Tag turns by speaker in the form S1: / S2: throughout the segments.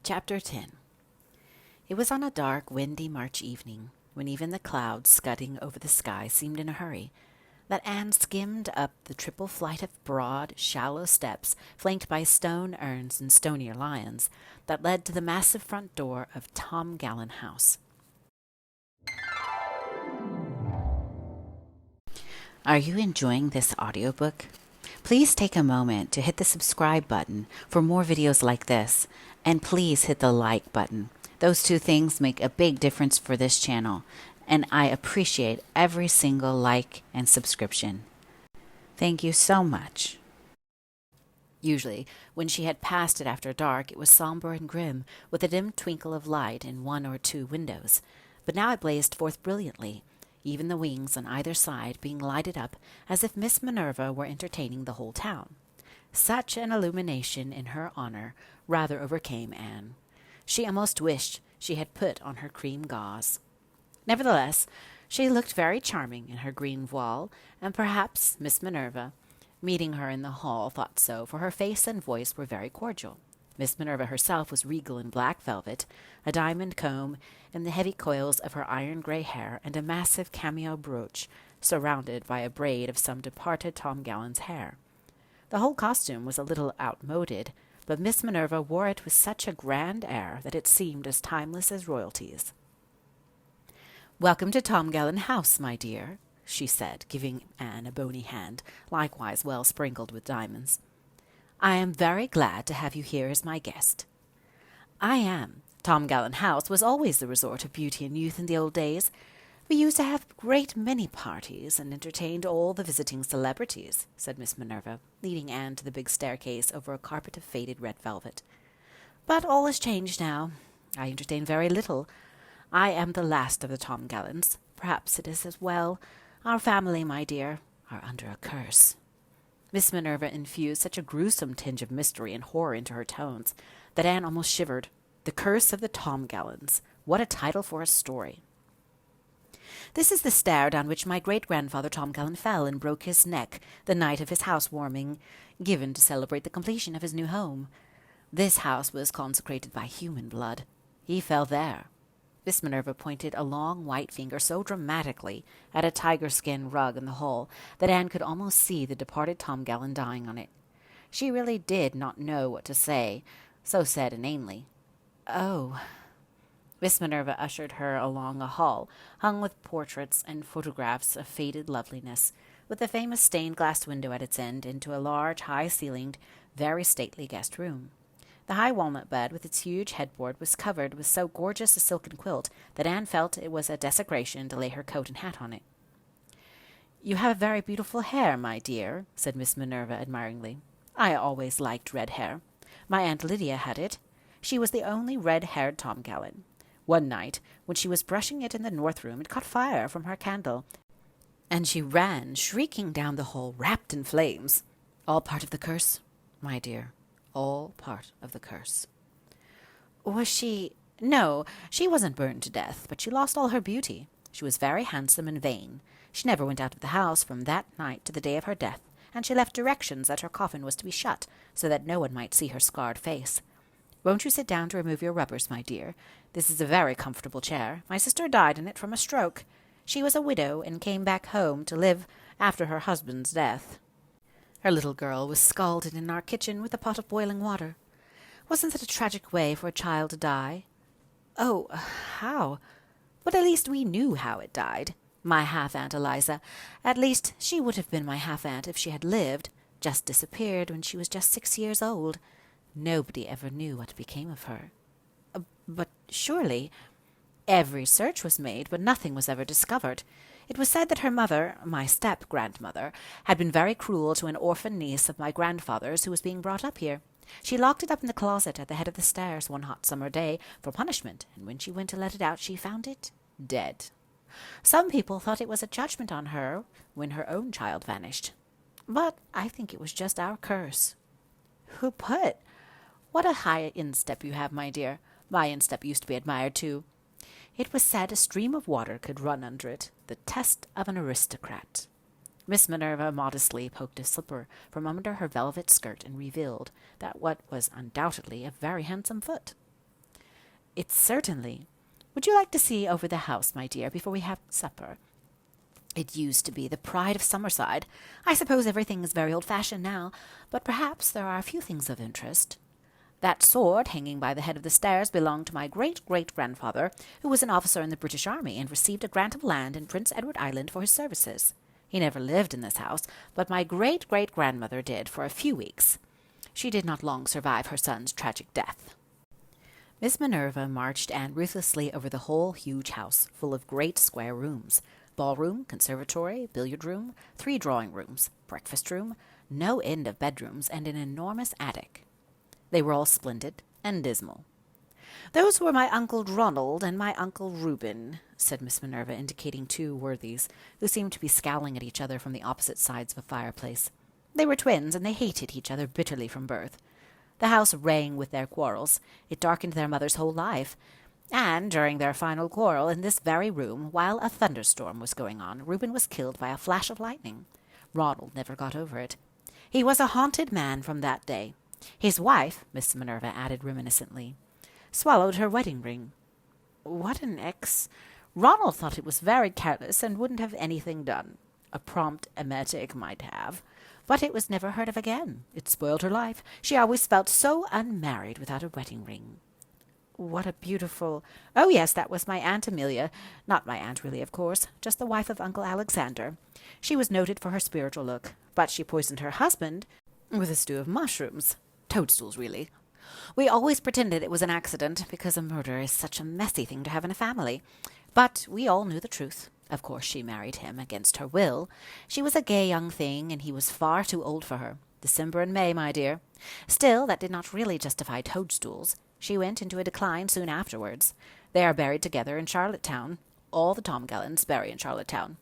S1: Chapter 10. It was on a dark, windy March evening, when even the clouds scudding over the sky seemed in a hurry, that Anne skimmed up the triple flight of broad, shallow steps flanked by stone urns and stonier lions that led to the massive front door of Tom Gallen House. Are you enjoying this audiobook? Please take a moment to hit the subscribe button for more videos like this, and please hit the like button. Those two things make a big difference for this channel, and I appreciate every single like and subscription. Thank you so much. Usually, when she had passed it after dark, it was somber and grim, with a dim twinkle of light in one or two windows. But now it blazed forth brilliantly, even the wings on either side being lighted up as if Miss Minerva were entertaining the whole town. Such an illumination in her honor rather overcame Anne. She almost wished she had put on her cream gauze. Nevertheless, she looked very charming in her green voile, and perhaps Miss Minerva, meeting her in the hall, thought so, for her face and voice were very cordial. Miss Minerva herself was regal in black velvet, a diamond comb in the heavy coils of her iron-gray hair, and a massive cameo brooch surrounded by a braid of some departed Tom Gallen's hair. The whole costume was a little outmoded, but Miss Minerva wore it with such a grand air that it seemed as timeless as royalties. "Welcome to Tom Gallen House, my dear," she said, giving Anne a bony hand, likewise well sprinkled with diamonds. "I am very glad to have you here as my guest." "I am. Tom Gallen House was always the resort of beauty and youth in the old days. We used to have a great many parties and entertained all the visiting celebrities," said Miss Minerva, leading Anne to the big staircase over a carpet of faded red velvet. "But all is changed now. I entertain very little. I am the last of the Tom Gallens. Perhaps it is as well. Our family, my dear, are under a curse." Miss Minerva infused such a gruesome tinge of mystery and horror into her tones that Anne almost shivered. The curse of the Tom Gallens. What a title for a story. "This is the stair down which my great-grandfather Tom Gallen fell and broke his neck the night of his house-warming, given to celebrate the completion of his new home. This house was consecrated by human blood. He fell there." Miss Minerva pointed a long white finger so dramatically at a tiger-skin rug in the hall that Anne could almost see the departed Tom Gallen dying on it. She really did not know what to say, so said inanely, "Oh." Miss Minerva ushered her along a hall hung with portraits and photographs of faded loveliness, with a famous stained-glass window at its end into a large, high-ceilinged, very stately guest room. The high walnut bed with its huge headboard was covered with so gorgeous a silken quilt that Anne felt it was a desecration to lay her coat and hat on it. "You have very beautiful hair, my dear," said Miss Minerva admiringly. "I always liked red hair. My Aunt Lydia had it. She was the only red-haired Tom Gallen. One night, when she was brushing it in the north room, it caught fire from her candle, and she ran shrieking down the hall, wrapped in flames. All part of the curse, my dear, all part of the curse." "Was she—" "No, she wasn't burned to death, but she lost all her beauty. She was very handsome and vain. She never went out of the house from that night to the day of her death, and she left directions that her coffin was to be shut, so that no one might see her scarred face. Won't you sit down to remove your rubbers, my dear? This is a very comfortable chair. My sister died in it from a stroke. She was a widow and came back home to live after her husband's death. Her little girl was scalded in our kitchen with a pot of boiling water. Wasn't that a tragic way for a child to die?" "Oh, how? But at least we knew how it died. My half-aunt Eliza, at least she would have been my half-aunt if she had lived, just disappeared when she was just 6 years old. Nobody ever knew what became of her." "But surely—" "Every search was made, but nothing was ever discovered. It was said that her mother, my step-grandmother, had been very cruel to an orphan niece of my grandfather's who was being brought up here. She locked it up in the closet at the head of the stairs one hot summer day for punishment, and when she went to let it out she found it dead. Some people thought it was a judgment on her when her own child vanished. But I think it was just our curse." "Who put? What a high instep you have, my dear. My instep used to be admired, too. It was said a stream of water could run under it, the test of an aristocrat." Miss Minerva modestly poked a slipper from under her velvet skirt and revealed that what was undoubtedly a very handsome foot. "It's certainly. Would you like to see over the house, my dear, before we have supper? It used to be the pride of Summerside. I suppose everything is very old-fashioned now, but perhaps there are a few things of interest. That sword hanging by the head of the stairs belonged to my great-great-grandfather, who was an officer in the British Army and received a grant of land in Prince Edward Island for his services. He never lived in this house, but my great-great-grandmother did for a few weeks. She did not long survive her son's tragic death." Miss Minerva marched Anne ruthlessly over the whole huge house, full of great square rooms. Ballroom, conservatory, billiard room, 3 drawing rooms, breakfast room, no end of bedrooms, and an enormous attic. They were all splendid and dismal. "Those were my Uncle Ronald and my Uncle Reuben," said Miss Minerva, indicating 2 worthies, who seemed to be scowling at each other from the opposite sides of a fireplace. "They were twins, and they hated each other bitterly from birth. The house rang with their quarrels. It darkened their mother's whole life. And during their final quarrel, in this very room, while a thunderstorm was going on, Reuben was killed by a flash of lightning. Ronald never got over it. He was a haunted man from that day. His wife," Miss Minerva added reminiscently, "swallowed her wedding ring." "What an Ronald thought it was very careless and wouldn't have anything done. A prompt emetic might have. But it was never heard of again. It spoiled her life. She always felt so unmarried without a wedding ring." "What a beautiful—" "Oh, yes, that was my Aunt Amelia. Not my aunt, really, of course. Just the wife of Uncle Alexander. She was noted for her spiritual look, but she poisoned her husband with a stew of mushrooms. Toadstools, really. We always pretended it was an accident, because a murder is such a messy thing to have in a family. But we all knew the truth. Of course she married him against her will. She was a gay young thing, and he was far too old for her. December and May, my dear. Still, that did not really justify Toadstools. She went into a decline soon afterwards. They are buried together in Charlottetown. All the Tomgallons bury in Charlottetown.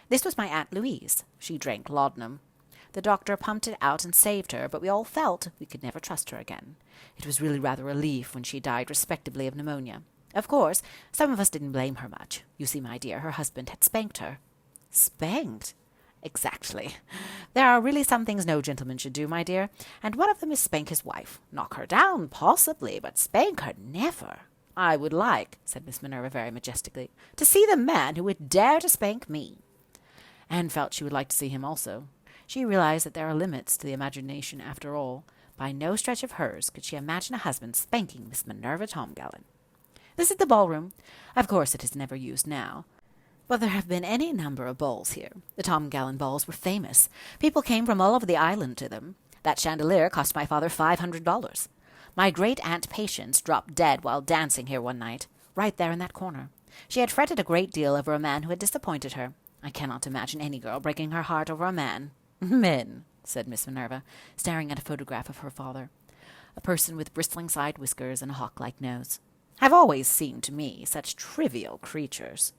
S1: This was my Aunt Louise. She drank laudanum. The doctor pumped it out and saved her, but we all felt we could never trust her again. It was really rather a relief when she died respectably of pneumonia. Of course, some of us didn't blame her much. You see, my dear, her husband had spanked her." "Spanked?" "Exactly. There are really some things no gentleman should do, my dear, and one of them is spank his wife. Knock her down, possibly, but spank her, never. I would like," said Miss Minerva very majestically, "to see the man who would dare to spank me." Anne felt she would like to see him also. She realized that there are limits to the imagination after all. By no stretch of hers could she imagine a husband spanking Miss Minerva Tomgallan. "This is the ballroom. Of course it is never used now. But there have been any number of balls here. The Tomgallan balls were famous. People came from all over the island to them. That chandelier cost my father $500. My great-aunt Patience dropped dead while dancing here one night, right there in that corner. She had fretted a great deal over a man who had disappointed her. I cannot imagine any girl breaking her heart over a man." "Men," said Miss Minerva, staring at a photograph of her father. A person with bristling side whiskers and a hawk-like nose. "Have always seemed to me such trivial creatures."